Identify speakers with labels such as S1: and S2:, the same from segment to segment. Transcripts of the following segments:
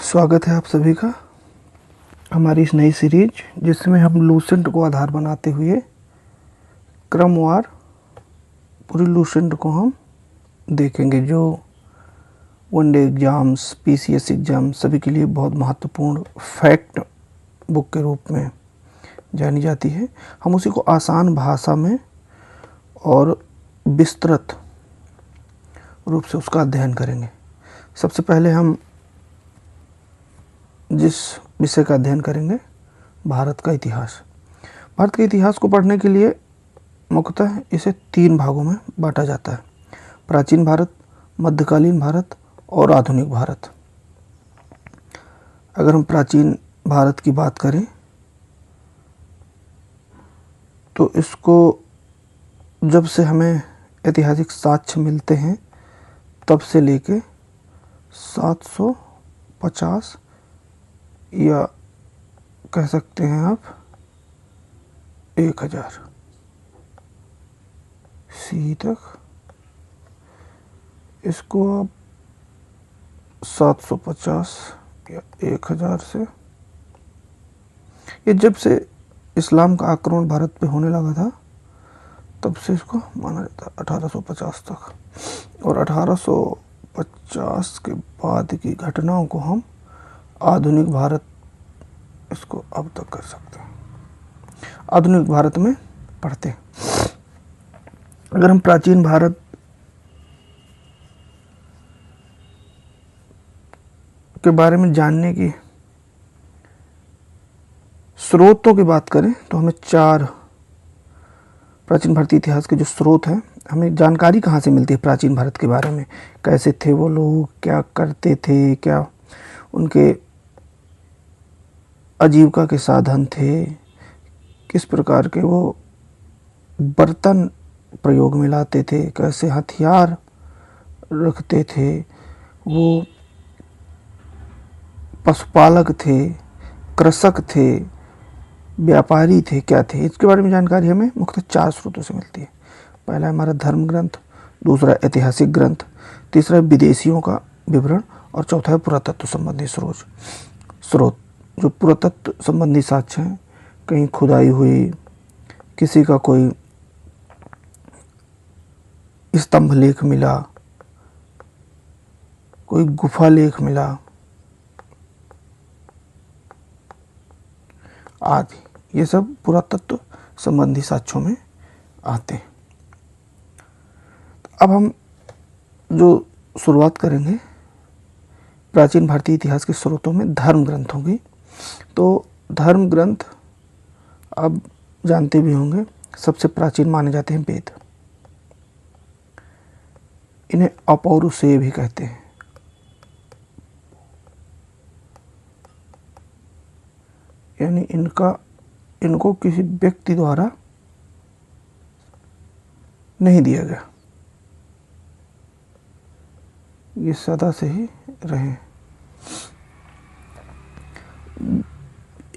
S1: स्वागत है आप सभी का हमारी इस नई सीरीज जिसमें हम लूसेंट को आधार बनाते हुए क्रमवार पूरी लूसेंट को हम देखेंगे, जो वनडे एग्ज़ाम्स, पीसीएस एग्ज़ाम सभी के लिए बहुत महत्वपूर्ण फैक्ट बुक के रूप में जानी जाती है। हम उसी को आसान भाषा में और विस्तृत रूप से उसका अध्ययन करेंगे। सबसे पहले हम जिस विषय का अध्ययन करेंगे, भारत का इतिहास। भारत के इतिहास को पढ़ने के लिए मुख्यतः इसे 3 भागों में बांटा जाता है: प्राचीन भारत, मध्यकालीन भारत और आधुनिक भारत। अगर हम प्राचीन भारत की बात करें तो इसको जब से हमें ऐतिहासिक साक्ष्य मिलते हैं तब से लेके 750 या कह सकते हैं आप 1000 सी तक, इसको आप 750 या 1000 से, ये जब से इस्लाम का आक्रमण भारत पे होने लगा था तब से इसको माना जाता है 1850 तक। और 1850 के बाद की घटनाओं को हम आधुनिक भारत इसको अब तक कर सकते हैं, आधुनिक भारत में पढ़ते हैं। अगर हम प्राचीन भारत के बारे में जानने की स्रोतों की बात करें तो हमें 4 प्राचीन भारतीय इतिहास के जो स्रोत हैं, हमें जानकारी कहाँ से मिलती है प्राचीन भारत के बारे में। कैसे थे वो लोग, क्या करते थे, क्या उनके आजीविका के साधन थे, किस प्रकार के वो बर्तन प्रयोग में लाते थे, कैसे हथियार रखते थे, वो पशुपालक थे, कृषक थे, व्यापारी थे, क्या थे, इसके बारे में जानकारी हमें मुख्यतः 4 स्रोतों से मिलती है। पहला है हमारा धर्म ग्रंथ, दूसरा ऐतिहासिक ग्रंथ, तीसरा विदेशियों का विवरण और चौथा है पुरातत्व संबंधी स्रोत। जो पुरातत्व संबंधी साक्ष्य हैं, कहीं खुदाई हुई, किसी का कोई स्तंभ लेख मिला, कोई गुफा लेख मिला आदि, ये सब पुरातत्व संबंधी साक्ष्यों में आते हैं। अब हम जो शुरुआत करेंगे प्राचीन भारतीय इतिहास के स्रोतों में धर्म ग्रंथों की, तो धर्म ग्रंथ आप जानते भी होंगे सबसे प्राचीन माने जाते हैं वेद। इन्हें अपौरुषेय भी कहते हैं। यानी इनको किसी व्यक्ति द्वारा नहीं दिया गया, ये सदा से ही रहे।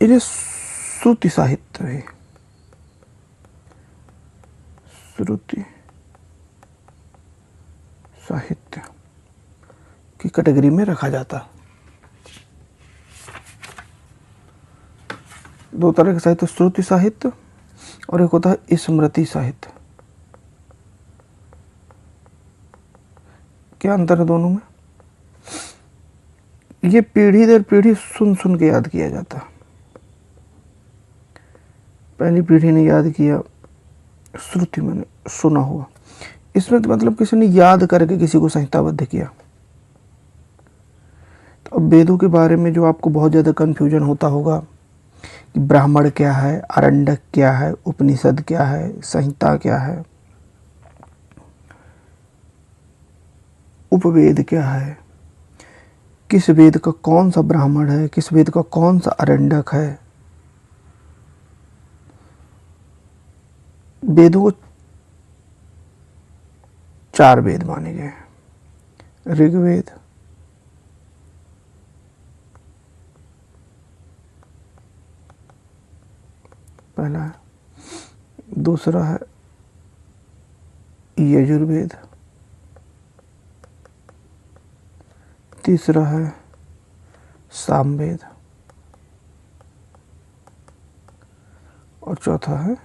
S1: इन्हें श्रुति साहित्य है, श्रुति साहित्य की कैटेगरी में रखा जाता है। 2 तरह के साहित्य, श्रुति साहित्य और एक होता है स्मृति साहित्य। क्या अंतर है दोनों में? ये पीढ़ी दर पीढ़ी सुन सुन के याद किया जाता है। पहली पीढ़ी ने याद किया, श्रुति मैंने सुना हुआ, इसमें तो मतलब किसी ने याद करके किसी को संहिताबद्ध किया। तो अब वेदों के बारे में जो आपको बहुत ज़्यादा कन्फ्यूजन होता होगा कि ब्राह्मण क्या है, आरण्यक क्या है, उपनिषद क्या है, संहिता क्या है, उपवेद क्या है, किस वेद का कौन सा ब्राह्मण है, किस वेद का कौन सा आरण्यक है। वेदों को 4 वेद माने गए हैं: ऋग्वेद, पहला है, दूसरा है यजुर्वेद, तीसरा है सामवेद और चौथा है